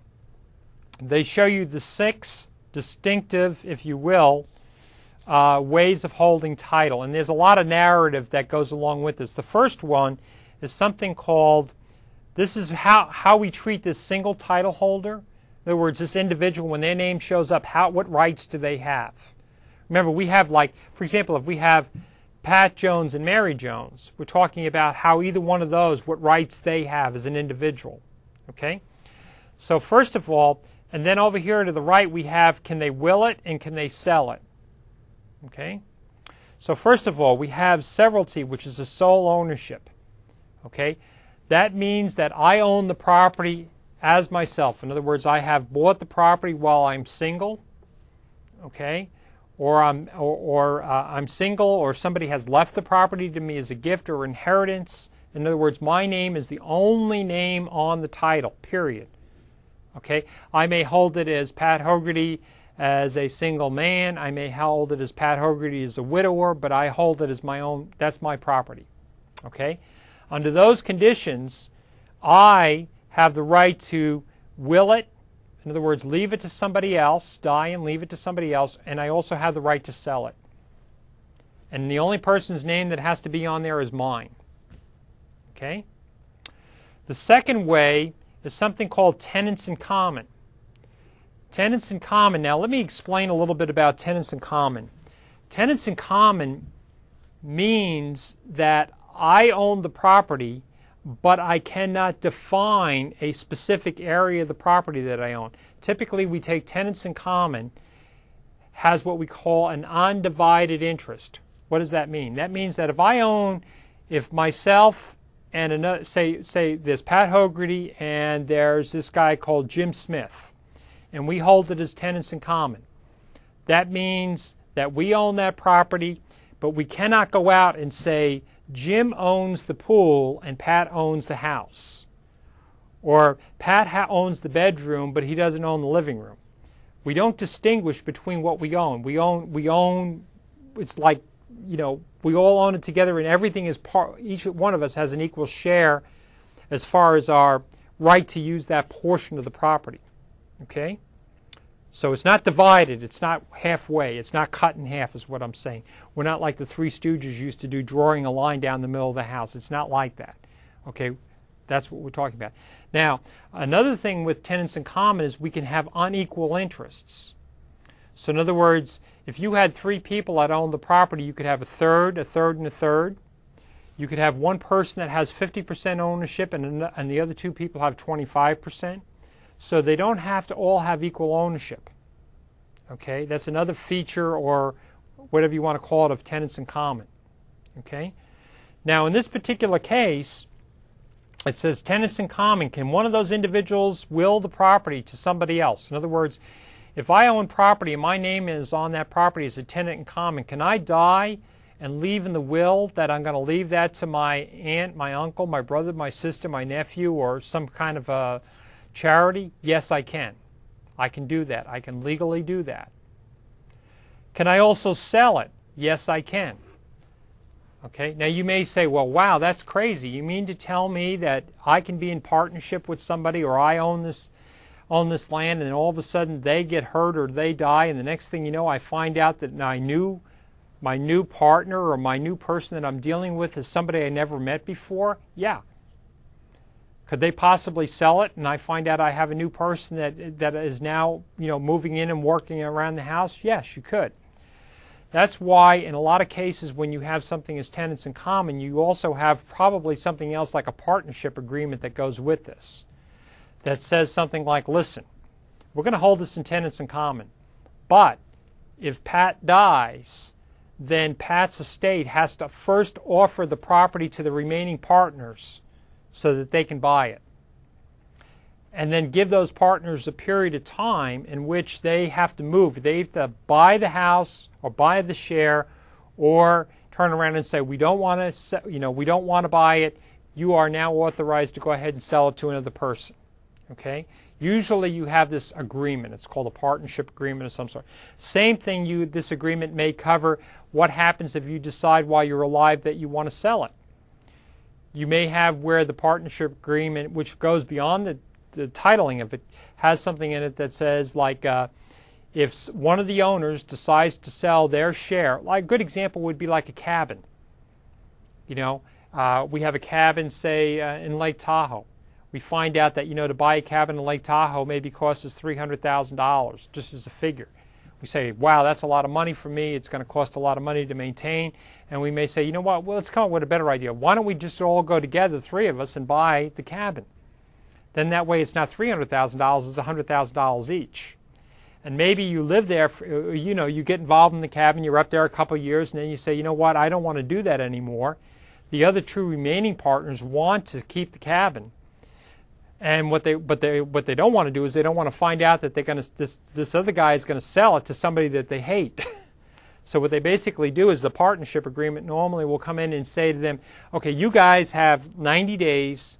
they show you the 6 distinctive, if you will, ways of holding title. And there's a lot of narrative that goes along with this. The first one is something called, this is how we treat this single title holder. In other words, this individual, when their name shows up, what rights do they have? Remember, we have, like, for example, if we have Pat Jones and Mary Jones, we're talking about how either one of those, what rights they have as an individual. Okay? So first of all, and then over here to the right we have, can they will it and can they sell it? Okay? So first of all, we have severalty, which is a sole ownership. Okay? That means that I own the property as myself. In other words, I have bought the property while I'm single. Okay? Or I'm single, or somebody has left the property to me as a gift or inheritance. In other words, my name is the only name on the title, period. Okay? I may hold it as Pat Hogarty as a single man. I may hold it as Pat Hogarty as a widower, but I hold it as my own. That's my property. Okay? Under those conditions, I have the right to will it. In other words, leave it to somebody else, die and leave it to somebody else, and I also have the right to sell it. And the only person's name that has to be on there is mine. Okay? The second way is something called tenants in common. Tenants in common. Now let me explain a little bit about tenants in common. Tenants in common means that I own the property, but I cannot define a specific area of the property that I own. Typically, we take tenants in common has what we call an undivided interest. What does that mean? That means that if myself and another, say there's Pat Hogarty and there's this guy called Jim Smith, and we hold it as tenants in common. That means that we own that property, but we cannot go out and say, Jim owns the pool and Pat owns the house. Or Pat owns the bedroom, but he doesn't own the living room. We don't distinguish between what we own. We own, it's like, we all own it together, and everything is each one of us has an equal share as far as our right to use that portion of the property. Okay? So it's not divided, it's not halfway, it's not cut in half is what I'm saying. We're not like the Three Stooges used to do, drawing a line down the middle of the house. It's not like that. Okay, that's what we're talking about. Now, another thing with tenants in common is we can have unequal interests. So in other words, if you had 3 people that owned the property, you could have a third, and a third. You could have one person that has 50% ownership and the other 2 people have 25%. So they don't have to all have equal ownership. Okay, that's another feature, or whatever you want to call it, of tenants in common. Okay, now in this particular case, it says tenants in common. Can one of those individuals will the property to somebody else? In other words, if I own property and my name is on that property as a tenant in common, can I die and leave in the will that I'm going to leave that to my aunt, my uncle, my brother, my sister, my nephew, or some kind of a charity? Yes, I can. I can do that. I can legally do that. Can I also sell it? Yes, I can. Okay. Now you may say, well, wow, that's crazy. You mean to tell me that I can be in partnership with somebody, or I own this land, and then all of a sudden they get hurt or they die, and the next thing you know, I find out that my new partner or my new person that I'm dealing with is somebody I never met before? Yeah. Could they possibly sell it and I find out I have a new person that is now, moving in and working around the house? Yes, you could. That's why in a lot of cases when you have something as tenants in common, you also have probably something else like a partnership agreement that goes with this. That says something like, listen, we're going to hold this in tenants in common, but if Pat dies, then Pat's estate has to first offer the property to the remaining partners so that they can buy it. And then give those partners a period of time in which they have to move. They have to buy the house or buy the share, or turn around and say, we don't want to buy it. you are now authorized to go ahead and sell it to another person. Okay? Usually you have this agreement. It's called a partnership agreement of some sort. Same thing, this agreement may cover what happens if you decide while you're alive that you want to sell it. You may have where the partnership agreement, which goes beyond the titling of it, has something in it that says, like, if one of the owners decides to sell their share, like a good example would be like a cabin. You know, we have a cabin, say, in Lake Tahoe. We find out that, to buy a cabin in Lake Tahoe maybe costs us $300,000, just as a figure. We say, wow, that's a lot of money for me. It's going to cost a lot of money to maintain. And we may say, you know what, well, let's come up with a better idea. Why don't we just all go together, the three of us, and buy the cabin? Then that way it's not $300,000, it's $100,000 each. And maybe you live there, you get involved in the cabin, you're up there a couple of years, and then you say, you know what, I don't want to do that anymore. The other two remaining partners want to keep the cabin. And what they don't want to do is they don't want to find out that this other guy is going to sell it to somebody that they hate. So what they basically do is the partnership agreement normally will come in and say to them, okay, you guys have 90 days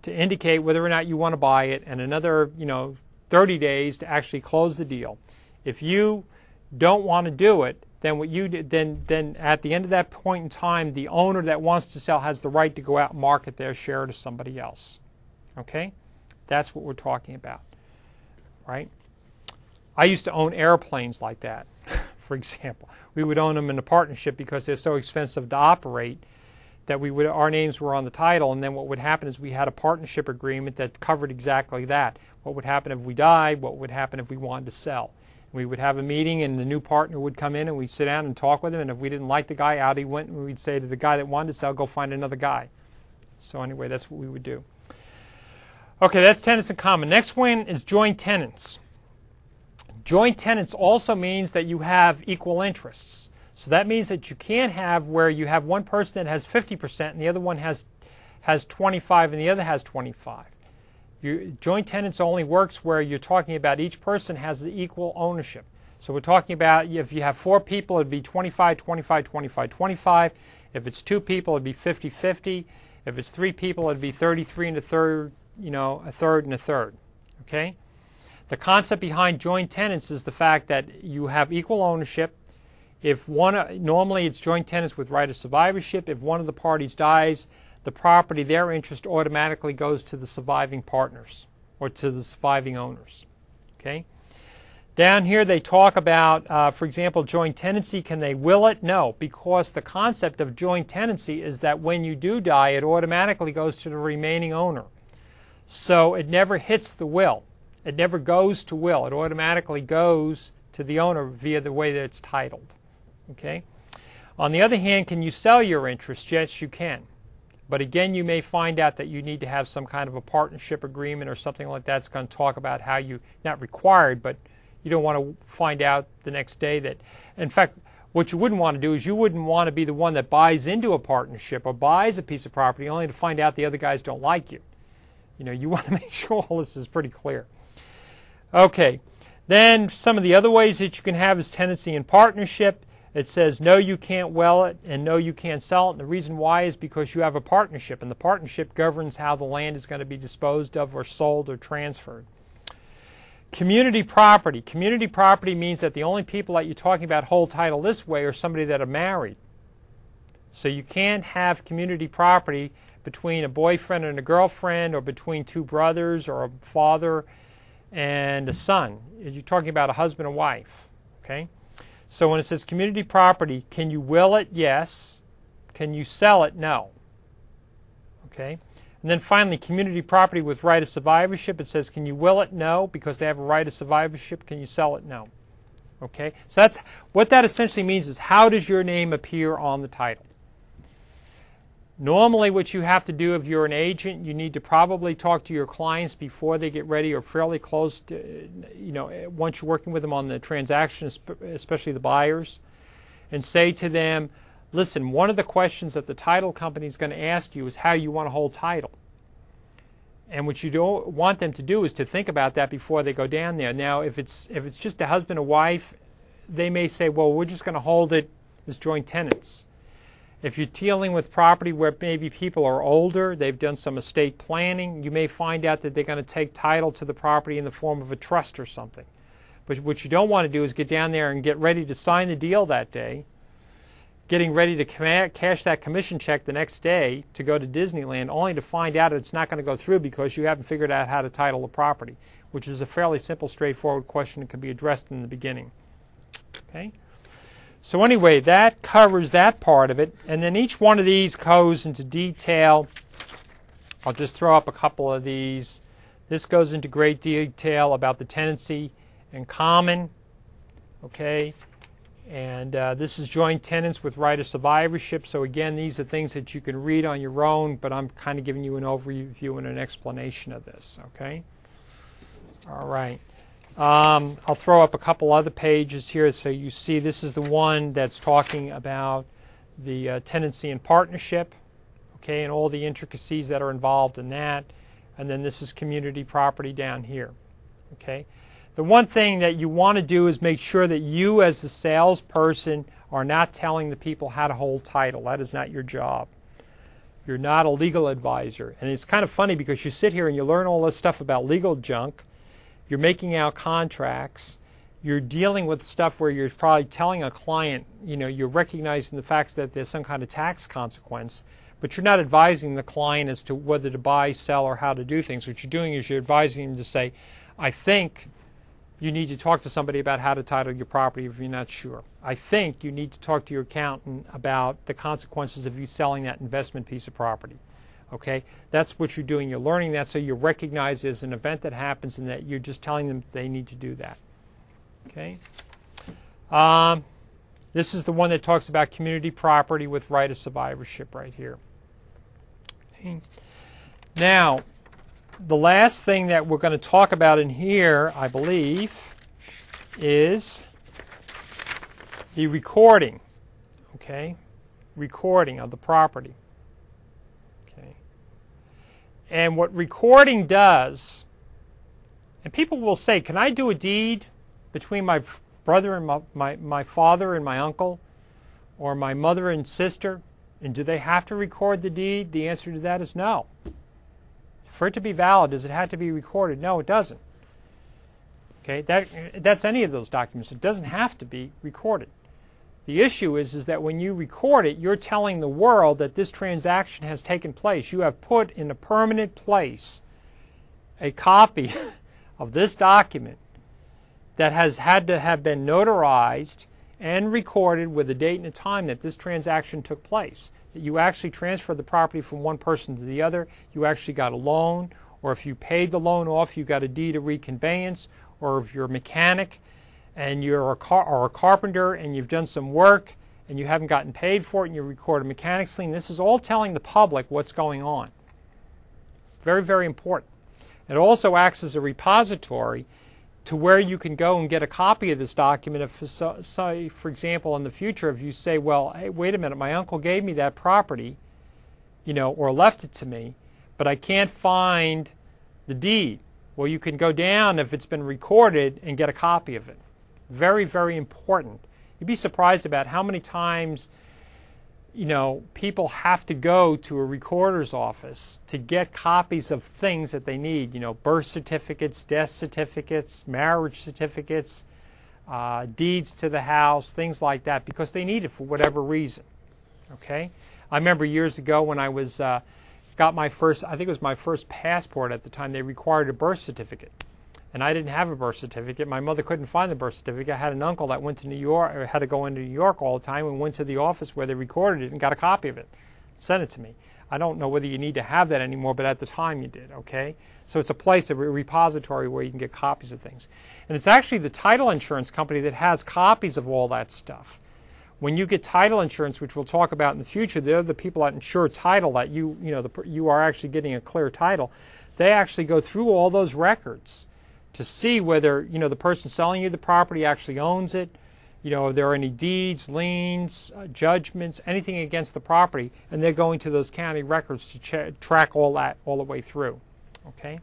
to indicate whether or not you want to buy it, and another 30 days to actually close the deal. If you don't want to do it, then then at the end of that point in time, the owner that wants to sell has the right to go out and market their share to somebody else. Okay? That's what we're talking about, right? I used to own airplanes like that, for example. We would own them in a partnership because they're so expensive to operate that our names were on the title, and then what would happen is we had a partnership agreement that covered exactly that. What would happen if we died? What would happen if we wanted to sell? We would have a meeting, and the new partner would come in, and we'd sit down and talk with him, and if we didn't like the guy, out he went, and we'd say to the guy that wanted to sell, go find another guy. So anyway, that's what we would do. Okay, that's tenants in common. Next one is joint tenants. Joint tenants also means that you have equal interests. So that means that you can't have where you have one person that has 50% and the other one has 25 and the other has 25. Joint tenants only works where you're talking about each person has the equal ownership. So we're talking about if you have 4 people, it'd be 25, 25, 25, 25. If it's 2 people, it'd be 50, 50. If it's 3 people, it'd be 33 and a third, a third and a third. Okay? The concept behind joint tenants is the fact that you have equal ownership. Normally it's joint tenants with right of survivorship. If one of the parties dies, the property, their interest automatically goes to the surviving partners or to the surviving owners. Okay? Down here they talk about, for example, joint tenancy. Can they will it? No, because the concept of joint tenancy is that when you do die, it automatically goes to the remaining owner. So it never hits the will. It never goes to will. It automatically goes to the owner via the way that it's titled. Okay? On the other hand, can you sell your interest? Yes, you can. But again, you may find out that you need to have some kind of a partnership agreement or something like that. It's going to talk about how you, not required, but you don't want to find out the next day that, in fact, what you wouldn't want to do is you wouldn't want to be the one that buys into a partnership or buys a piece of property only to find out the other guys don't like you. You want to make sure all this is pretty clear. Okay, then some of the other ways that you can have is tenancy in partnership. It says no, you can't well it, and no, you can't sell it. And the reason why is because you have a partnership, and the partnership governs how the land is going to be disposed of or sold or transferred. Community property. Community property means that the only people that you're talking about hold title this way are somebody that are married. So you can't have community property between a boyfriend and a girlfriend or between 2 brothers or a father and a son. You're talking about a husband and wife. Okay? So when it says community property, can you will it? Yes. Can you sell it? No. Okay? And then finally, community property with right of survivorship. It says, can you will it? No, because they have a right of survivorship. Can you sell it? No. Okay? So that's what that essentially means is how does your name appear on the title? Normally what you have to do if you're an agent, you need to probably talk to your clients before they get ready or fairly close to, once you're working with them on the transaction, especially the buyers, and say to them, listen, one of the questions that the title company is going to ask you is how you want to hold title. And what you don't want them to do is to think about that before they go down there. Now, if it's just a husband and wife, they may say, well, we're just going to hold it as joint tenants. If you're dealing with property where maybe people are older, they've done some estate planning, you may find out that they're going to take title to the property in the form of a trust or something. But what you don't want to do is get down there and get ready to sign the deal that day, getting ready to cash that commission check the next day to go to Disneyland, only to find out it's not going to go through because you haven't figured out how to title the property, which is a fairly simple, straightforward question that can be addressed in the beginning. Okay? So anyway, that covers that part of it, and then each one of these goes into detail. I'll just throw up a couple of these. This goes into great detail about the tenancy and common. Okay? And this is joint tenants with right of survivorship. So again, these are things that you can read on your own, but I'm kind of giving you an overview and an explanation of this. Okay? All right. I'll throw up a couple other pages here so you see this is the one that's talking about the tenancy and partnership, okay, and all the intricacies that are involved in that. And then this is community property down here. Okay. The one thing that you want to do is make sure that you as the salesperson are not telling the people how to hold title. That is not your job. You're not a legal advisor. And it's kind of funny because you sit here and you learn all this stuff about legal junk. You're making out contracts. You're dealing with stuff where you're probably telling a client, you know, you're recognizing the fact that there's some kind of tax consequence, but you're not advising the client as to whether to buy, sell, or how to do things. What you're doing is you're advising them to say, I think you need to talk to somebody about how to title your property if you're not sure. I think you need to talk to your accountant about the consequences of you selling that investment piece of property. Okay? That's what you're doing. You're learning that so you recognize it as an event that happens and that you're just telling them they need to do that. Okay? This is the one that talks about community property with right of survivorship right here. Okay. Now, the last thing that we're going to talk about in here, I believe, is the recording. Okay? Recording of the property. Okay. And what recording does, and people will say, can I do a deed between my brother and my father and my uncle, or my mother and sister, and do they have to record the deed? The answer to that is no. For it to be valid, does it have to be recorded? No, it doesn't. Okay, that's any of those documents. It doesn't have to be recorded. The issue is that when you record it, you're telling the world that this transaction has taken place. You have put in a permanent place a copy of this document that has had to have been notarized and recorded with a date and a time that this transaction took place. That you actually transferred the property from one person to the other, you actually got a loan, or if you paid the loan off, you got a deed of reconveyance, or if you're a mechanic and you're a carpenter and you've done some work and you haven't gotten paid for it and you record a mechanics lien. This is all telling the public what's going on. Very, very important. It also acts as a repository to where you can go and get a copy of this document. If, say, for example, in the future, if you say, well, hey, wait a minute, my uncle gave me that property, you know, or left it to me, but I can't find the deed. Well, you can go down if it's been recorded and get a copy of it. Very, very important. You'd be surprised about how many times, you know, people have to go to a recorder's office to get copies of things that they need, you know, birth certificates, death certificates, marriage certificates, deeds to the house, things like that, because they need it for whatever reason. Okay? I remember years ago when I was got my first, I think it was my first passport at the time, they required a birth certificate. And I didn't have a birth certificate. My mother couldn't find the birth certificate. I had an uncle that went to New York, or had to go into New York all the time, and went to the office where they recorded it and got a copy of it. Sent it to me. I don't know whether you need to have that anymore, but at the time you did, okay? So it's a place, a repository where you can get copies of things. And it's actually the title insurance company that has copies of all that stuff. When you get title insurance, which we'll talk about in the future, they're the people that insure title, that you are actually getting a clear title. They actually go through all those records to see whether, you know, the person selling you the property actually owns it, you know, if there are any deeds, liens, judgments, anything against the property, and they're going to those county records to track all that all the way through. Okay?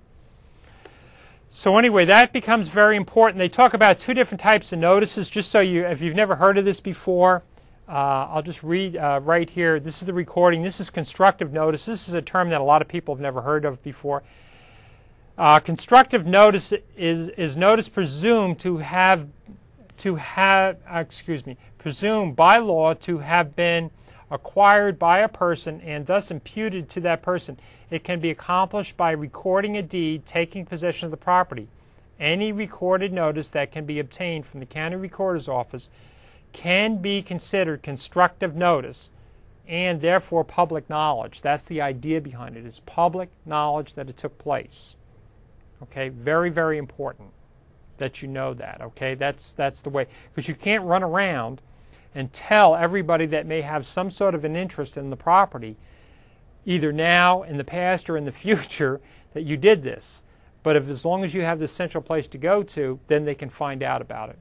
So anyway, that becomes very important. They talk about two different types of notices, just so you, if you've never heard of this before, I'll just read right here. This is the recording. This is constructive notice. This is a term that a lot of people have never heard of before. Constructive notice is notice presumed presumed by law to have been acquired by a person and thus imputed to that person. It can be accomplished by recording a deed taking possession of the property. Any recorded notice that can be obtained from the county recorder's office can be considered constructive notice and therefore public knowledge. That's the idea behind it. It's public knowledge that it took place. Okay, very, very important that you know that. Okay, that's the way, because you can't run around and tell everybody that may have some sort of an interest in the property, either now, in the past, or in the future, that you did this. But as long as you have this central place to go to, then they can find out about it.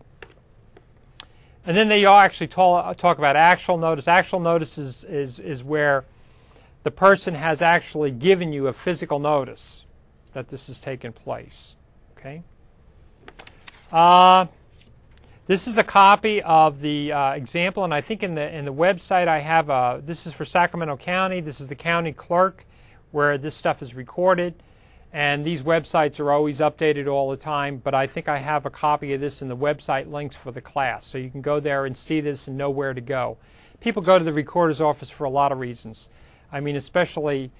And then they all actually talk about actual notice. Actual notice is where the person has actually given you a physical notice that this has taken place. Okay. This is a copy of the example, and I think in the website I have this is for Sacramento County. This is the county clerk where this stuff is recorded, and these websites are always updated all the time. But I think I have a copy of this in the website links for the class, so you can go there and see this and know where to go. People go to the recorder's office for a lot of reasons. I mean, especially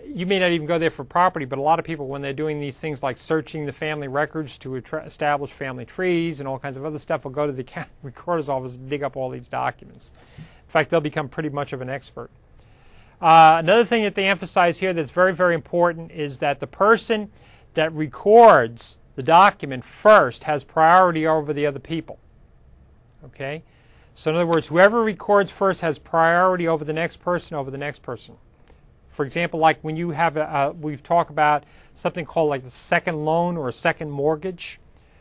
you may not even go there for property, but a lot of people, when they're doing these things like searching the family records to establish family trees and all kinds of other stuff, will go to the county recorder's office and dig up all these documents. In fact, they'll become pretty much of an expert. Another thing that they emphasize here that's very, very important is that the person that records the document first has priority over the other people. Okay? So in other words, whoever records first has priority over the next person, For example, like when you have we've talked about something called like the second loan or a second mortgage.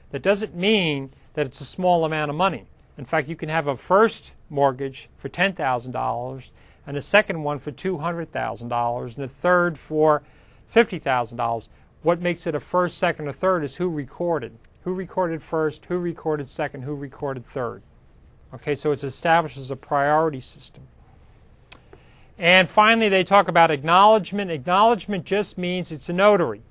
That doesn't mean that it's a small amount of money. In fact, you can have a first mortgage for $10,000 and a second one for $200,000 and a third for $50,000. What makes it a first, second, or third is who recorded. Who recorded first, who recorded second, who recorded third. Okay, so it establishes a priority system. And finally, they talk about acknowledgement. Acknowledgement just means it's a notary.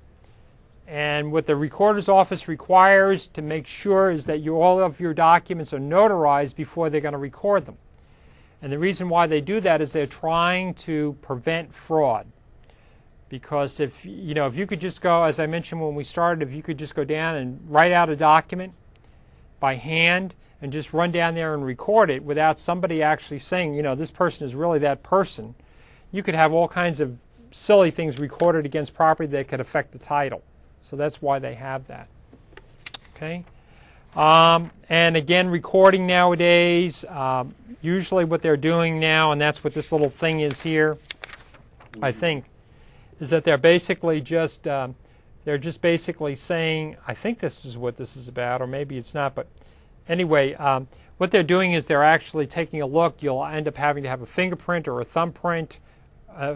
And what the recorder's office requires to make sure is that all of your documents are notarized before they're going to record them. And the reason why they do that is they're trying to prevent fraud. Because if you could just go, as I mentioned when we started, if you could just go down and write out a document by hand and just run down there and record it without somebody actually saying, this person is really that person, you could have all kinds of silly things recorded against property that could affect the title. So that's why they have that. Okay. And again, recording nowadays, usually what they're doing now, and that's what this little thing is here, I think, is that they're basically just basically saying, I think this is what this is about, or maybe it's not, but anyway, what they're doing is they're actually taking a look. You'll end up having to have a fingerprint or a thumbprint,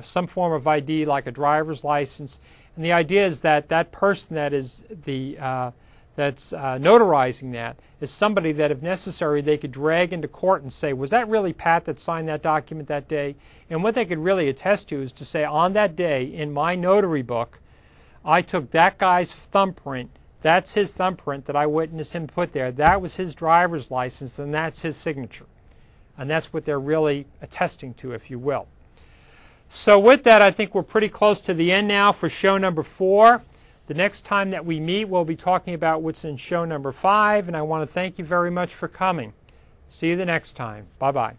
some form of ID like a driver's license. And the idea is that that person that is that's notarizing that is somebody that, if necessary, they could drag into court and say, was that really Pat that signed that document that day? And what they could really attest to is to say, on that day, in my notary book, I took that guy's thumbprint. That's his thumbprint that I witnessed him put there. That was his driver's license, and that's his signature. And that's what they're really attesting to, if you will. So with that, I think we're pretty close to the end now for show number 4. The next time that we meet, we'll be talking about what's in show number 5, and I want to thank you very much for coming. See you the next time. Bye-bye.